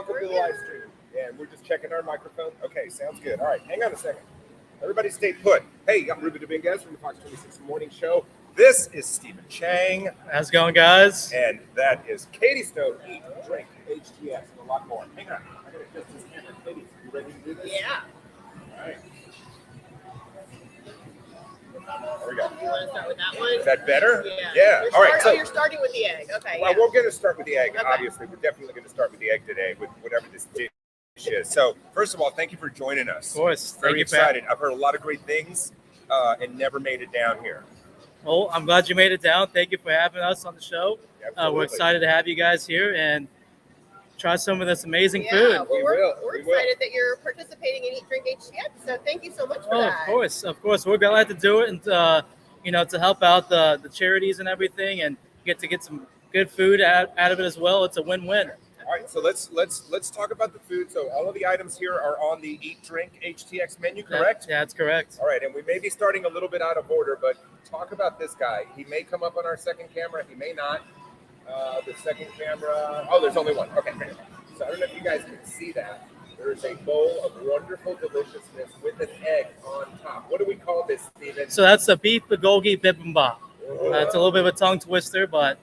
welcome to the live stream. And we're just checking our microphone. Okay, sounds good. All right, hang on a second. Everybody stay put. Hey, I'm Ruben and Katie from the Fox 26 Morning Show. This is Stephen Chang. How's it going, guys? And that is Katie Stone, Eat, Drink HTX, and a lot more. Hang on. I gotta adjust this camera. Katie, you ready to do this? Yeah. All right. There we go. You want to start with that one? Is that better? Yeah. All right. So you're starting with the egg. Okay. Well, Yeah. we're going to start with the egg. Okay. Obviously, we're definitely going to start with the egg today with whatever this dish is. So, first of all, thank you for joining us. Of course. Very excited. I've heard a lot of great things and never made it down here. Well, I'm glad you made it down. Thank you for having us on the show. Absolutely. We're excited to have you guys here and try some of this amazing Yeah, food. well, we're excited that you're participating in Eat, Drink HTX. So thank you so much for that. Of course. We're glad to do it and to help out the charities and everything, and get some good food out of it as well. It's a win-win. All right, so let's talk about the food. So all of the items here are on the Eat, Drink HTX menu, correct? Yeah, that's correct. All right, and we may be starting a little bit out of order, but talk about this guy. He may come up on our second camera. He may not. The second camera. Oh, there's only one. Okay. So I don't know if you guys can see that. There is a bowl of wonderful deliciousness with an egg on top. What do we call this, Steven? So that's a beef bulgogi bibimbap. It's a little bit of a tongue twister, but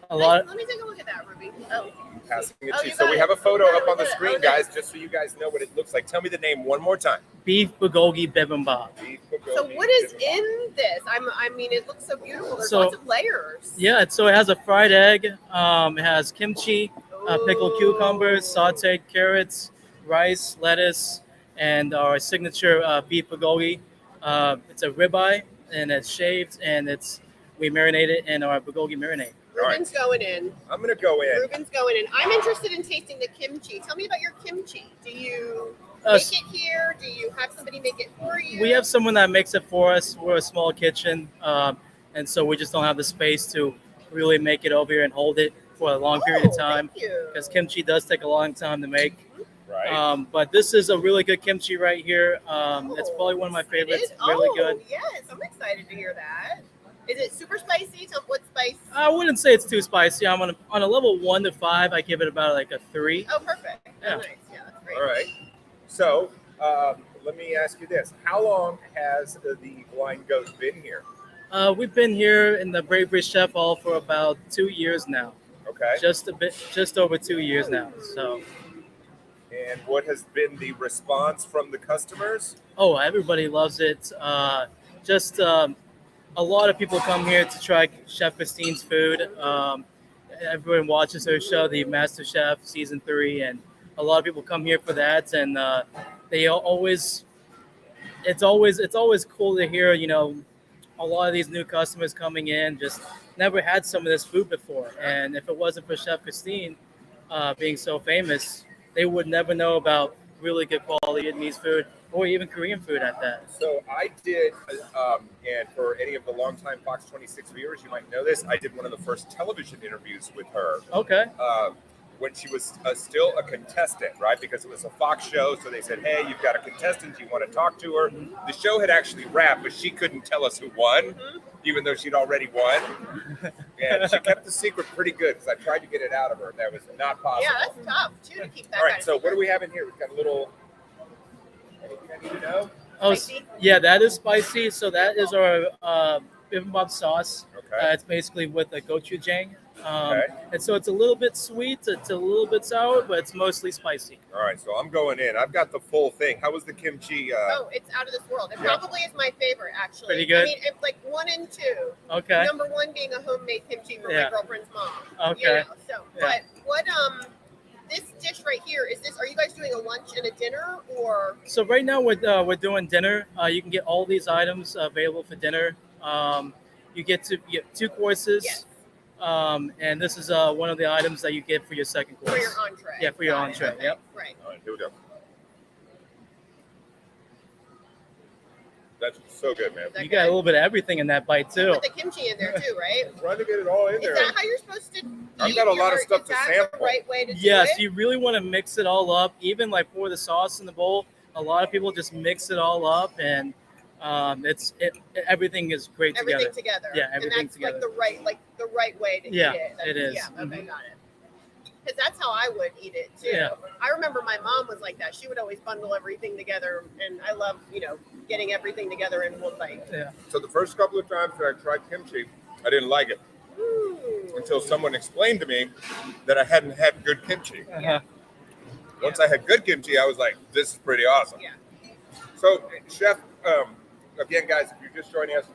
Let me take a look at that, Ruby. Oh. Passing it Oh, to you. you So got we it. have a photo You got up it. on the Oh, screen, nice. guys, just so you guys know what it looks like. Tell me the name one more time. beef bulgogi bibimbap. Beef bulgogi So what is bibimbap. in this? I mean, it looks so beautiful. There's So- lots of layers. Yeah, so it has a fried egg. It has kimchi, pickled cucumbers, sauteed carrots, rice, lettuce, and our signature beef bulgogi. It's a ribeye, and it's shaved, and we marinate it in our bulgogi marinade. All right. Ruben's going in. I'm going to go in. Ruben's going in. I'm interested in tasting the kimchi. Tell me about your kimchi. Do you Uh, make it here? Do you have somebody make it for you? We have someone that makes it for us. We're a small kitchen, and so we just don't have the space to really make it over here and hold it for a long period of time. Thank you. Because kimchi does take a long time to make. Right. But this is a really good kimchi right here. It's probably one of my favorites. Really good. Yes, I'm excited to hear that. Is it super spicy? Tell me what spice? I wouldn't say it's too spicy. I'm on a level 1 to 5. I give it about like a 3. Oh, perfect. Yeah. Oh, nice. Yeah, that's great. All right. So let me ask you this. How long has the Blind Goat been here? We've been here in the Brave British Chef Hall for about 2 years now. Okay. Just over 2 years now. So. And what has been the response from the customers? Oh, everybody loves it. A lot of people come here to try Chef Christine's food. Everyone watches her show, the Master Chef Season 3, and a lot of people come here for that. And it's always cool to hear, a lot of these new customers coming in just never had some of this food before. And if it wasn't for Chef Christine being so famous, they would never know about really good quality Vietnamese food or even Korean food at that. So I did, and for any of the longtime Fox 26 viewers, you might know this, I did one of the first television interviews with her. Okay. When she was still a contestant, right? Because it was a Fox show, so they said, hey, you've got a contestant, you want to talk to her? The show had actually wrapped, but she couldn't tell us who won, even though she'd already won. And she kept the secret pretty good, because I tried to get it out of her. That was not possible. Yeah, that's tough, too, to keep that All right, kind of so what secret. do we have in here? We've got a little, anything I need to know? Oh, Spicy? yeah, that is spicy. So that is our bibimbap sauce. Okay. It's basically with a gochujang. Okay. And so it's a little bit sweet, it's a little bit sour, but it's mostly spicy. All right, so I'm going in. I've got the full thing. How was the kimchi? Oh, it's out of this world. It probably is my favorite, actually. Pretty good? I mean, it's like 1 and 2. Okay. Number 1 being a homemade kimchi from my girlfriend's mom. Okay. So, Yeah. but what this dish right here are you guys doing a lunch and a dinner, or? So right now we're doing dinner. You can get all these items available for dinner. You get 2 courses. Yes. And this is one of the items that you get for your second course. For your entree. Yeah, for your Got it. entree. Okay. Yep. Right. All right, here we go. That's so good, man. That You got a little bit of everything in that bite too. Put the kimchi in there too, right? Trying to get it all in Is there. that how you're supposed to eat? I've got a lot of stuff to Is that sample. the right way to do Yes, it? you really want to mix it all up. Even like pour the sauce in the bowl. A lot of people just mix it all up, and everything is great together. Everything together. Yeah, everything and that's together. like the right way to Yeah, eat it. it is. Yeah, okay, Mhm. got it. Because that's how I would eat it too. Yeah. I remember my mom was like that. She would always bundle everything together, and I love, getting everything together in one bite. Yeah. So the first couple of times that I tried kimchi, I didn't like it until someone explained to me that I hadn't had good kimchi. Uh-huh. Once I had good kimchi, I was like, this is pretty awesome. Yeah. So, Chef, again, guys, if you're just joining us,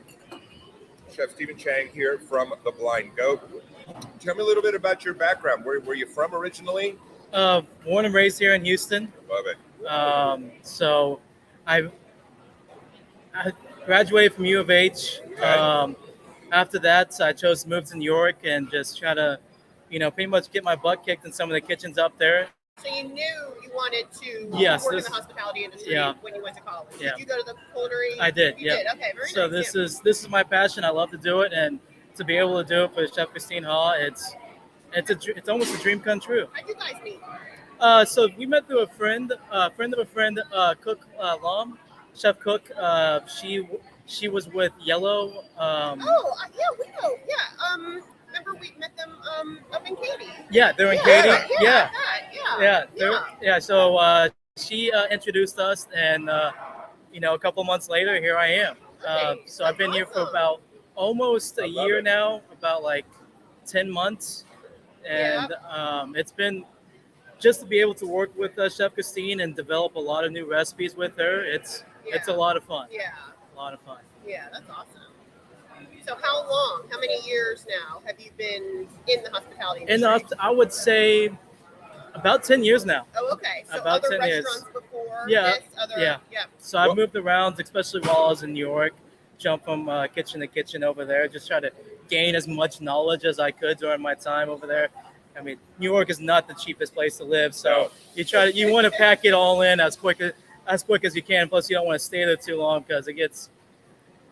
Chef Stephen Chang here from The Blind Goat. Tell me a little bit about your background. Where were you from originally? Born and raised here in Houston. Love it. So I graduated from U of H. Okay. After that, I chose to move to New York and just try to, pretty much get my butt kicked in some of the kitchens up there. So you knew you wanted to Yes, work in this- the hospitality industry yeah. when you went to college. Yeah. Did you go to the culinary? I did, You yeah. did. Okay, very So nice. this is my passion. I love to do it, and to be able to do it for Chef Christine Hall, it's almost a dream come true. How'd you guys meet? So we met through a friend of a friend, Cook Lam, Chef Cook. She was with Yellow. Yeah, we know. Yeah. Remember we met them up in Katie. Yeah, they're in Yeah, Katie. yeah. So she introduced us, and a couple months later, here I am. Okay, So I've been here for awesome. about almost I a love year it. now, about like 10 months, and it's been just to be able to work with Chef Christine and develop a lot of new recipes with her. It's a lot of fun. Yeah. A lot of fun. Yeah, that's awesome. So how long? How many years now have you been in the hospitality industry? I would say about 10 years now. Oh, okay. So about other 10 years. restaurants before Yeah, this? yeah. So I've moved around, especially while I was in New York, jump from kitchen to kitchen over there, just try to gain as much knowledge as I could during my time over there. I mean, New York is not the cheapest place to live, so you want to pack it all in as quick as you can. Plus, you don't want to stay there too long because it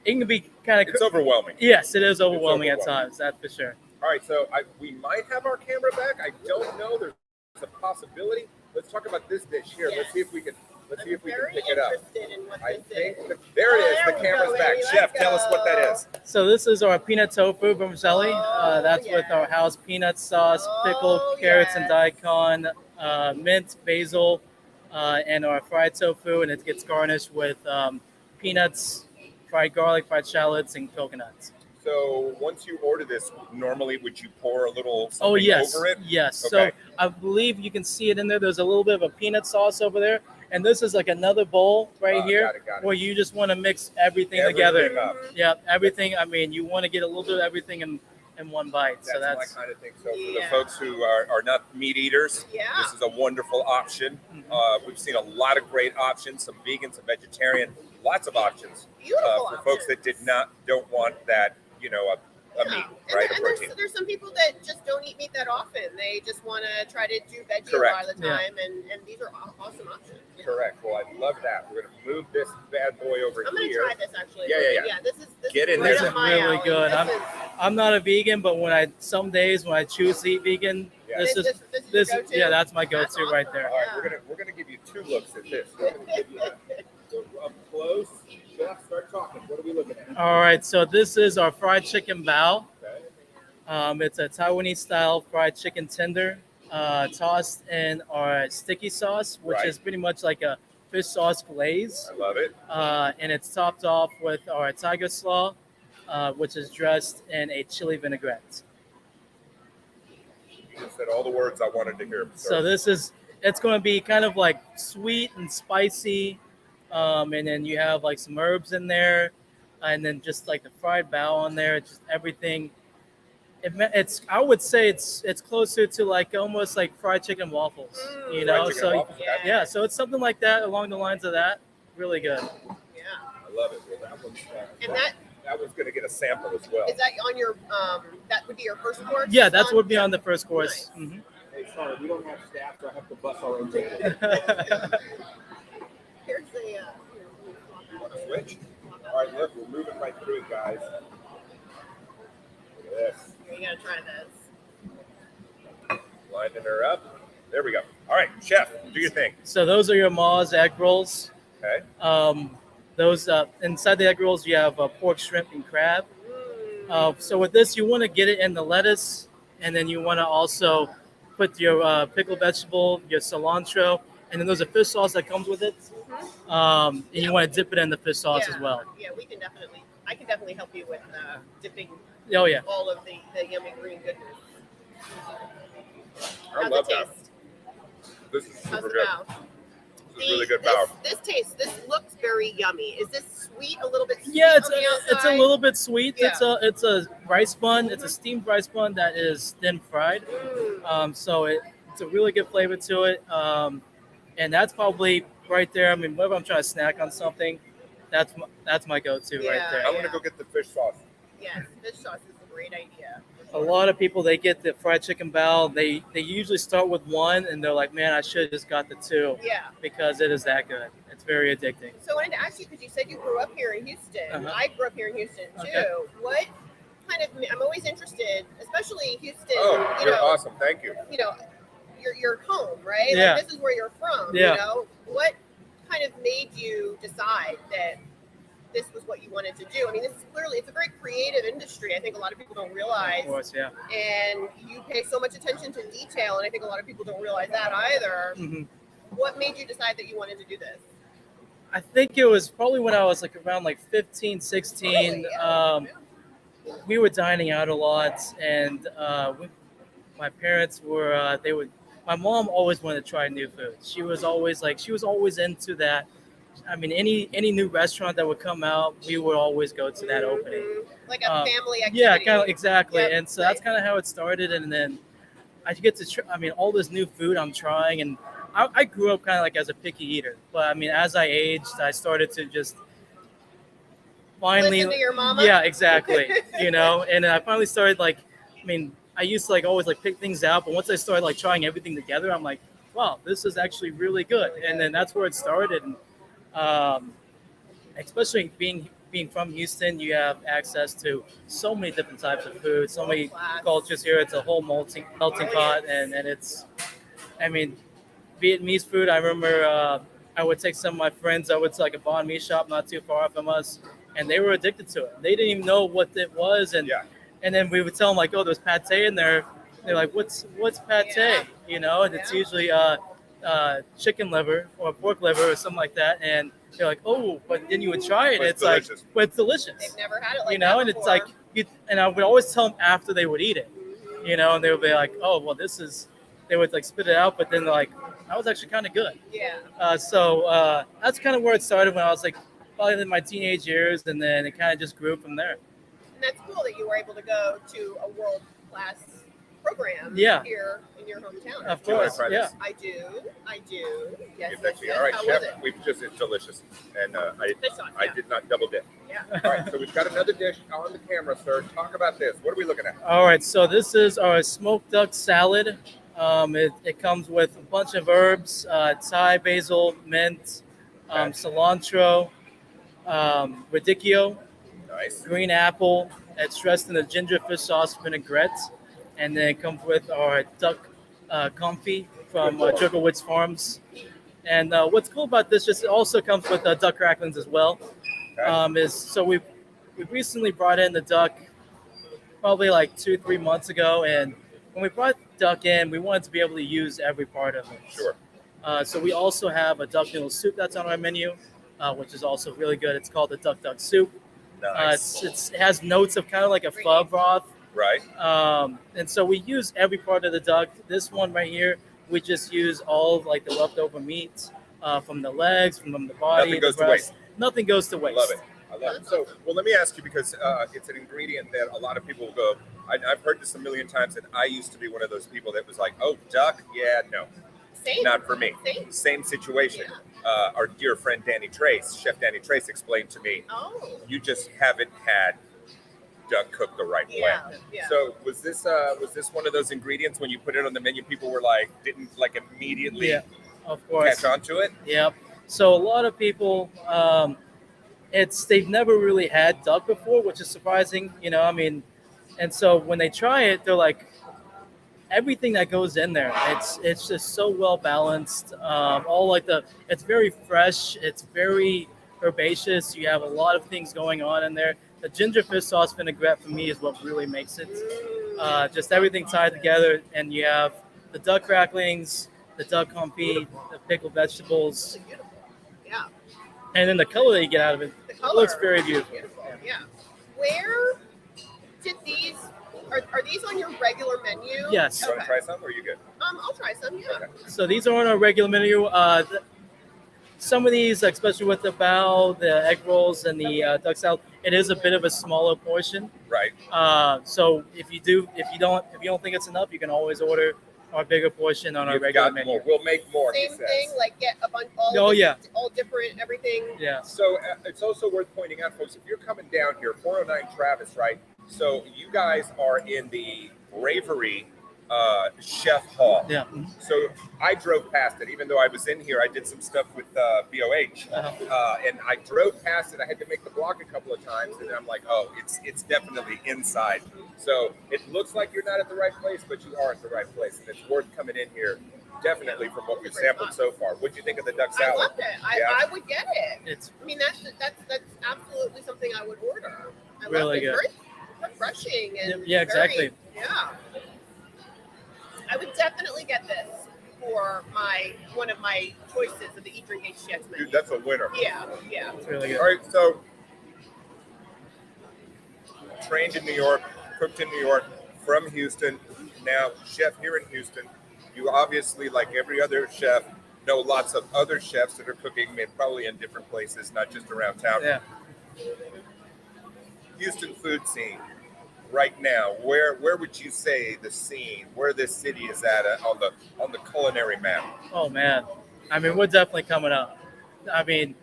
can be kind of. It's overwhelming. Yes, it is overwhelming at overwhelming. times. That's for sure. All right, so we might have our camera back. I don't know. There's a possibility. Let's talk about this dish here. Yes. Let's see if we can I'm very pick it up. interested in what I this think is. there it is. there The we camera's go, back. baby. Chef, Let's tell us what that go. is. So this is our peanut tofu vermicelli. Oh, That's with our yes. house peanut sauce, pickled Oh, carrots and yes. daikon, mint, basil, and our fried tofu, and it gets garnished with peanuts, fried garlic, fried shallots, and coconuts. So once you order this, normally would you pour a little something yes, over it? yes. Okay. So I believe you can see it in there. There's a little bit of a peanut sauce over there, and this is like another bowl right here got it. where you just want to mix everything Everything together. up. Yeah, everything. I mean, you want to get a little bit of everything in one bite. That's, So that's my kind of thing. So for the Yeah. folks who are not meat eaters, Yeah. this is a wonderful option. We've seen a lot of great options, some vegan, some vegetarian, lots of options Beautiful for folks that options. don't want that, a Yeah. meat, And, right? A and protein. there's some people that just don't eat meat that often. They just want to try to do veggie Correct. a lot of the Yeah. time, and these are awesome options. Yeah. Correct. Well, I love that. We're going to move this bad boy over I'm gonna here. try this actually. Yeah. This is Get is in right there. This up is my really alley. good. This is- I'm not a vegan, but some days when I choose to eat vegan, Yeah. this This is is your go-to? that's my go-to That's right awesome. there. All right, we're gonna give you two looks at this. We're gonna give you up close. Chef, start talking. What are we looking at? All right, so this is our fried chicken bao. Okay. It's a Taiwanese style fried chicken tender, tossed in our sticky sauce, which Right. is pretty much like a fish sauce glaze. I love it. And it's topped off with our tiger slaw, which is dressed in a chili vinaigrette. You just said all the words I wanted to hear. So it's going to be kind of like sweet and spicy, and then you have like some herbs in there, and then just like the fried bao on there. Just everything. I would say it's closer to like almost like fried chicken waffles, Mm. Fried chicken So waffles, okay. yeah, so it's something like that along the lines of that. Really good. Yeah. I love it. Well, that one's And that one's gonna get a sample as well. is that on your that would be your first course? Yeah, that's what would be on the first course. Nice. Mhm. Hey, sorry, we don't have staff, so I have to bust our own table. Here's the Want to switch? All right, look, we're moving right through it, guys. Look at this. You gotta try this. Lining her up. There we go. All right, chef, do your thing. So those are your Ma's egg rolls. Okay. Those inside the egg rolls you have pork, shrimp, and crab. So with this, you want to get it in the lettuce, and then you want to also put your pickled vegetable, your cilantro, and then there's a fish sauce that comes with it. And you want to dip it in the fish sauce as well. Yeah, I can definitely help you with dipping Oh yeah. all of the yummy green goodness. I How's love it that. taste? This is How's super it good. now? This is really good bao. This looks very yummy. Is this sweet? A little bit sweet Yeah, on the it's a outside? little bit sweet. Yeah. It's a rice bun. It's a steamed rice bun that is thin fried. So it's a really good flavor to it. And that's probably right there. I mean, whenever I'm trying to snack on something, that's my go-to right Yeah. there. I'm gonna go get the fish sauce. Yes, fish sauce is a great idea. A lot of people, they get the fried chicken bao. They usually start with one and they're like, man, I should have just got the two Yeah. because it is that good. It's very addicting. So I wanted to ask you, because you said you grew up here in Houston. Uh-huh. I grew up here in Houston too. Okay. What kind of? I'm always interested, especially Houston. Oh, you you're know, awesome. Thank you. you know, your home, right? Yeah. Like, this is where you're from. Yeah. You know, what kind of made you decide that this was what you wanted to do? I mean, it's a very creative industry. I think a lot of people don't realize. Of course, yeah. And you pay so much attention to detail, and I think a lot of people don't realize that either. hmm What made you decide that you wanted to do this? I think it was probably when I was like around like 15, 16. Really? Yeah. We were dining out a lot, and my parents were my mom always wanted to try new food. She was always into that. I mean, any new restaurant that would come out, we would always go to that opening. Like a family activity. Yeah, kind of exactly. Yep, And so that's nice. kind of how it started. And then I get to try, I mean, all this new food I'm trying, and I grew up kind of like as a picky eater. But I mean, as I aged, I started to just finally Listen to your mama? Yeah, exactly. And I finally started like, I mean, I used to like always like pick things out, but once I started like trying everything together, I'm like, wow, this is actually really good. And then that's where it started. And especially being from Houston, you have access to so many different types of food, so many cultures here. It's a whole melting pot, and it's, I mean, Vietnamese food. I remember I would take some of my friends over to like a banh mi shop not too far from us, and they were addicted to it. They didn't even know what it was, and then we would tell them like, oh, there's pate in there. They're like, what's pate? Yeah. And it's usually chicken liver or pork liver or something like that, and they're like, oh, but then you would try it. But It's delicious. like, but it's delicious. They've never had it like that And before. it's like, and I would always tell them after they would eat it, and they would be like, oh, well, they would like spit it out, but then they're like, that was actually kind of good. Yeah. So that's kind of where it started when I was like probably in my teenage years, and then it kind of just grew from there. And that's cool that you were able to go to a world-class program here in your hometown. Of Do you want to course, try yeah. this? I do. Yes, Give that to you. yes. All right, How chef. was it? It's delicious, and Fish sauce, I yeah. did not double dip. Yeah. All right, so we've got another dish on the camera, sir. Talk about this. What are we looking at? All right, so this is our smoked duck salad. It comes with a bunch of herbs, Thai basil, mint, cilantro, radicchio, Nice. green apple. It's dressed in a ginger fish sauce vinaigrette, and then it comes with our duck confit from Jogowitz Farms. And what's cool about this, just it also comes with duck cracklings as well. Okay. We've recently brought in the duck probably like 2-3 months ago, and when we brought duck in, we wanted to be able to use every part of it. Sure. So we also have a duck noodle soup that's on our menu, which is also really good. It's called the duck soup. Nice. It has notes of kind of like a pho broth. Right. And so we use every part of the duck. This one right here, we just use all of like the leftover meat from the legs, from the body. Nothing goes the to breast. waste. Nothing goes to waste. Love it. I love it. So, well, let me ask you, because it's an ingredient that a lot of people will go, I've heard this a million times, and I used to be one of those people that was like, oh, duck? Yeah, no. Same. Not for me. Same. Situation. Our dear friend Chef Danny Trace explained to me, Oh. you just haven't had duck cooked the right way. Yeah. So was this one of those ingredients when you put it on the menu, people were like, didn't like immediately Of course. catch on to it? Yep. So a lot of people, they've never really had duck before, which is surprising, I mean, and so when they try it, they're like, everything that goes in there, it's just so well balanced. It's very fresh, it's very herbaceous. You have a lot of things going on in there. The ginger fish sauce vinaigrette for me is what really makes it. Just everything tied together, and you have the duck cracklings, the duck confit, the pickled vegetables, Really beautiful. Yeah. and then the color that you get out of it. The It color. looks very beautiful. Yeah. Where did these are these on your regular menu? Yes. You want to try some, or are you good? I'll try some. Yeah. Okay. So these are on our regular menu. Some of these, especially with the bao, the egg rolls, and the duck salad, it is a bit of a smaller portion. Right. So if you don't think it's enough, you can always order our bigger portion on our You've regular got menu. more. We'll make more. he Same says. thing. Like get a bunch. All different. Everything. Yeah. So it's also worth pointing out, folks, if you're coming down here, 409 Travis, right? So you guys are in the Bravery Chef Hall. Yeah. So I drove past it, even though I was in here. I did some stuff with BOH, and I drove past it. I had to make the block a couple of times, and then I'm like, oh, it's definitely inside. So it looks like you're not at the right place, but you are at the right place, and it's worth coming in here. Definitely from what we've sampled so far. What'd you think of the duck salad? I loved it. I would get it. I mean, that's absolutely something I would order. I Really love it. good. Very refreshing and Yeah, exactly. Yeah. I would definitely get this for one of my choices of the Drink HTX menu. Dude, that's a winner. Yeah. It's really good. All right, so trained in New York, cooked in New York, from Houston, now chef here in Houston. You obviously, like every other chef, know lots of other chefs that are cooking, probably in different places, not just around town. Yeah. Houston food scene right now, where would you say the scene, where this city is at on the culinary map? Oh man, I mean, we're definitely coming up. I mean,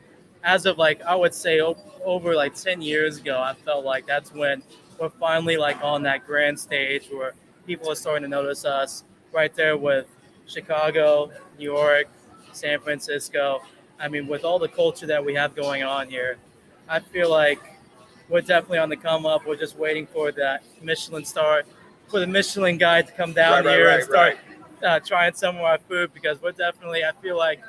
as of I would say over 10 years ago, I felt like that's when we're finally on that grand stage where people are starting to notice us. Right there with Chicago, New York, San Francisco. I mean, with all the culture that we have going on here, I feel like we're definitely on the come up. We're just waiting for that Michelin star, for the Michelin guy to come down here and start trying some of our food, because we're definitely, I feel like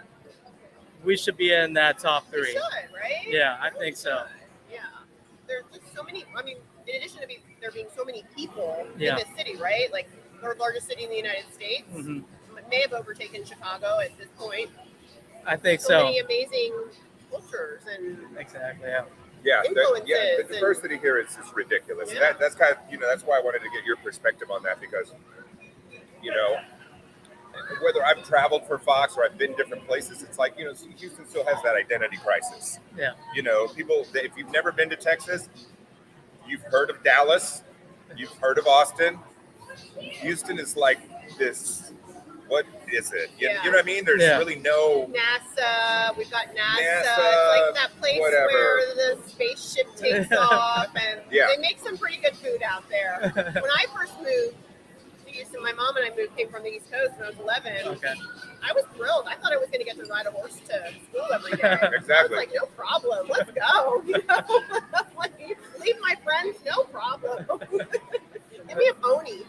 we should be in that top 3. We should, right? Yeah, I think so. Yeah. There's just so many, I mean, in addition to there being so many people in Yeah. this city, right? Like, third largest city in the United States. Mm-hmm. It may have overtaken Chicago at this point. I think so. so. Many amazing cultures and Exactly, yeah. Yeah, influences. the diversity here is ridiculous. Yeah. And that's kind of, that's why I wanted to get your perspective on that, because, whether I've traveled for Fox or I've been different places, it's like, Houston still has that identity crisis. Yeah. People, if you've never been to Texas, you've heard of Dallas, you've heard of Austin. Houston is like this, what is it? You know what I mean? There's really no... NASA, we've got NASA. NASA, It's like that place whatever. where the spaceship takes off, and Yeah. they make some pretty good food out there. When I first moved to Houston, my mom and I came from the East Coast when I was 11. Okay. I was thrilled. I thought I was going to get to ride a horse to school every day. Exactly. I was like, no problem. Let's go. Leave my friends, no problem. Give me a pony.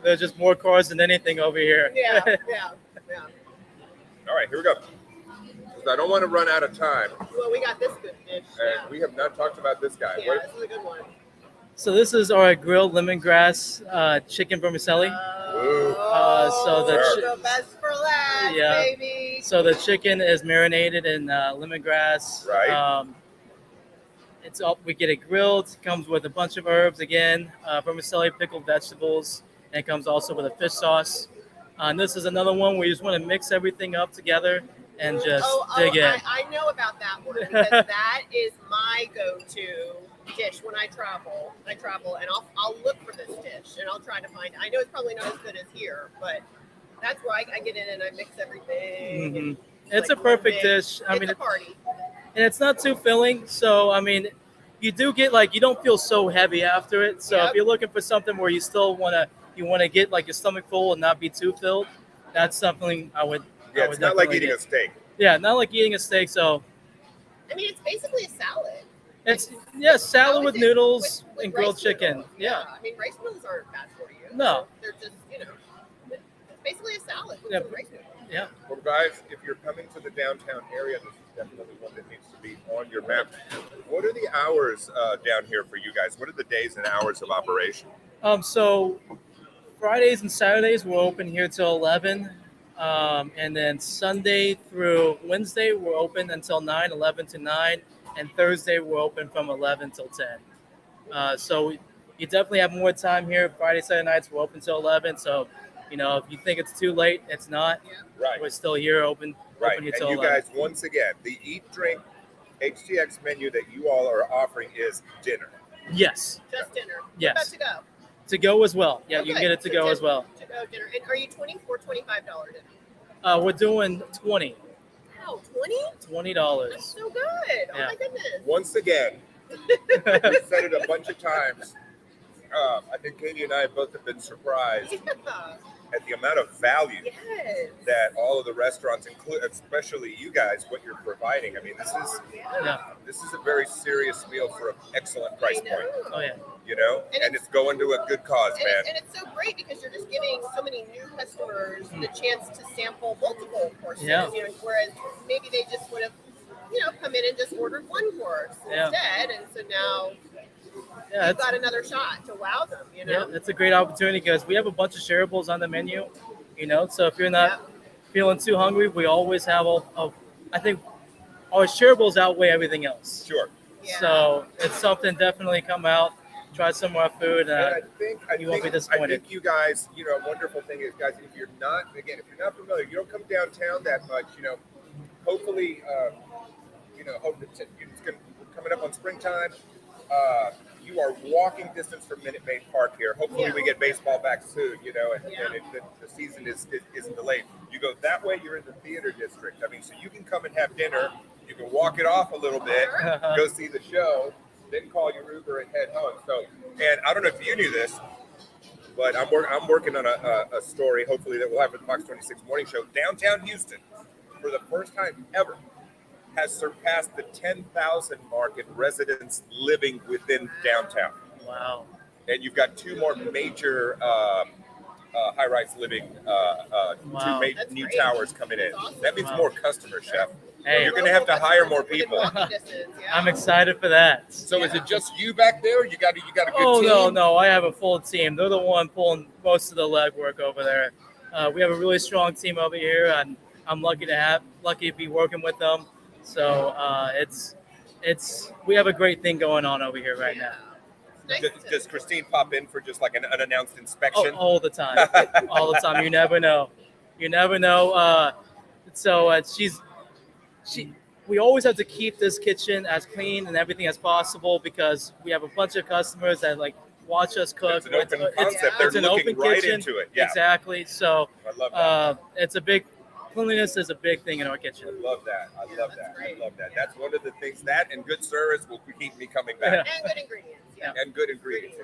There's just more cars than anything over here. Yeah. All right, here we go. 'Cause I don't want to run out of time. Well, we got this good dish. And we have not talked about this guy. Yeah, this is a good one. So this is our grilled lemongrass chicken vermicelli. So the the best for last, Yeah. baby. So the chicken is marinated in lemongrass. Right. It's all, we get it grilled. It comes with a bunch of herbs again, vermicelli, pickled vegetables, and it comes also with a fish sauce. And this is another one where you just want to mix everything up together and just dig in. I know about that one because that is my go-to dish when I travel. And I'll look for this dish and I'll try to find it. I know it's probably not as good as here, but that's where I get in and I mix everything. Mm-hmm. It's a perfect dish. I mean, it's a party. And it's not too filling. So, I mean, you do get you don't feel so heavy after it. So if you're looking for something where you still want to get your stomach full and not be too filled, that's something I would. Yeah, it's not like eating a steak. Yeah, not like eating a steak. So. I mean, it's basically a salad. It's salad with noodles and grilled chicken. Noodles. Yeah. I mean, rice noodles aren't bad for you. No. They're just, it's basically a salad with some rice noodles. Yeah. Well, guys, if you're coming to the downtown area, this is definitely one that needs to be on your map. What are the hours down here for you guys? What are the days and hours of operation? So Fridays and Saturdays we're open here till 11, and then Sunday through Wednesday we're open until 9, 11 to 9, and Thursday we're open from 11 till 10. So you definitely have more time here. Friday, Saturday nights we're open till 11. So, if you think it's too late, it's not. Right. We're still here open Right. here And till you 11. guys, once again, the Eat Drink HTX menu that you all are offering is dinner. Yes. Just dinner. Yes. What about to go? To go as well. Yeah, Okay, you can get it to so go as well. To go dinner. And are you $20 or $25 dinner? We're doing 20. Wow, 20? $20. That's so good. Oh Yeah. my goodness. Once again, we've said it a bunch of times. I think Katie and I both have been surprised Yeah. at the amount of value Yes. that all of the restaurants include, especially you guys, what you're providing. I mean, Yeah. this is a very serious meal for an excellent price I know. point, Oh yeah. and it's going to a good cause, man. And it's so great because you're just giving so many new customers the chance to sample multiple courses. Yeah. Whereas maybe they just would have, come in and just ordered one course Yeah. instead. And so now Yeah, you've got another shot to wow them, yeah, it's a great opportunity because we have a bunch of shareables on the menu. So if you're not feeling too hungry, we always have I think our shareables outweigh everything else. Sure. Yeah. So it's something, definitely come out, try some of our food. And I think you won't be disappointed. I think you guys, a wonderful thing is, guys, if you're not familiar, you don't come downtown that much, hopefully, hope that it's coming up on springtime. You are walking distance from Minute Maid Park here. Hopefully we get baseball back soon, and the season isn't delayed. You go that way, you're in the theater district. I mean, so you can come and have dinner. You can walk it off a little bit, go see the show, then call your Uber and head home. So, and I don't know if you knew this, but I'm working on a story, hopefully, that we'll have for the Fox 26 morning show. Downtown Houston, for the first time ever, has surpassed the 10,000 mark in residents living within downtown. Wow. And you've got two more major high-rise living, Wow. That's new great. towers coming in. That's awesome. That means Wow. more customers, Chef. Hey. You're going to have to hire more Within people. walking distance, yeah. I'm excited for that. So is it just you back there? You got a good Oh team? no, I have a full team. They're the one pulling most of the legwork over there. We have a really strong team over here, and I'm lucky to be working with them. So we have a great thing going on over here right now. Nice Does Christine pop in for just like an unannounced inspection? All the time, all the time. You never know. We always have to keep this kitchen as clean and everything as possible because we have a bunch of customers that watch us cook. It's an open concept. They're it's an looking open right kitchen. into it. Yeah, Exactly. So I love that. cleanliness is a big thing in our I kitchen. love that. I love that's that. great. I love that. That's one of the things. That and good service will keep me coming back. And good ingredients. Yeah. And good ingredients.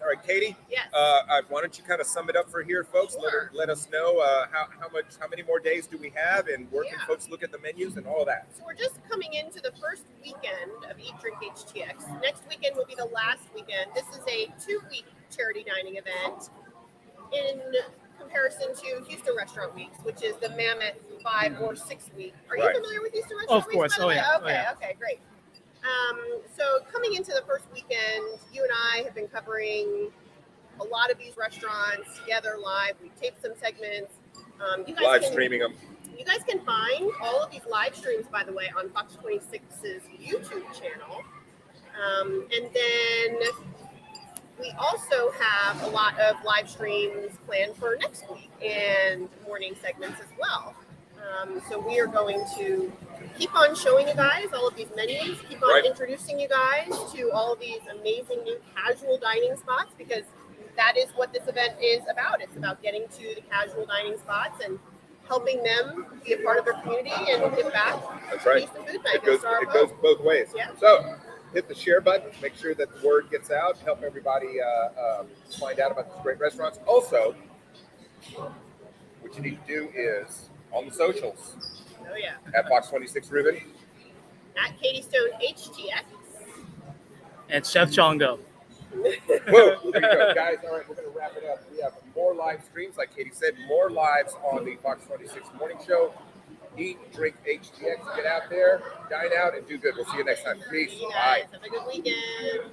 All right, Katie. Yes. Why don't you kind of sum it up for here, folks? Sure. Let us know how many more days do we have, and where can folks look at the menus and all of that. So we're just coming into the first weekend of Eat Drink HTX. Next weekend will be the last weekend. This is a 2-week charity dining event in comparison to Houston Restaurant Weeks, which is the mammoth 5 or 6 week. Are you Right. familiar with Houston Restaurant Of Weeks? course. by the Oh, way? yeah. Okay. Oh, yeah. Okay. Great. So coming into the first weekend, you and I have been covering a lot of these restaurants together live. We taped some segments. You guys Live can, streaming them. You guys can find all of these live streams, by the way, on Fox 26's YouTube channel. And then we also have a lot of live streams planned for next week and morning segments as well. So we are going to keep on showing you guys all of these menus, keep on Right. introducing you guys to all of these amazing new casual dining spots, because that is what this event is about. It's about getting to the casual dining spots and helping them be a part of their community and give back. That's right. Taste the food night. It goes both ways. Yeah. So hit the share button. Make sure that the word gets out. Help everybody find out about these great restaurants. Also, what you need to do is on the socials Oh yeah. at Fox 26 Ruben. At Katie Stone HTX. And Chef Chongo. Whoa, there you go, guys. All right, we're going to wrap it up. We have more live streams, like Katie said, more lives on the Fox 26 morning show. Eat, drink HTX. Get out there, dine out, and do good. We'll see you next time. Peace. See you Bye. guys. Have a good weekend.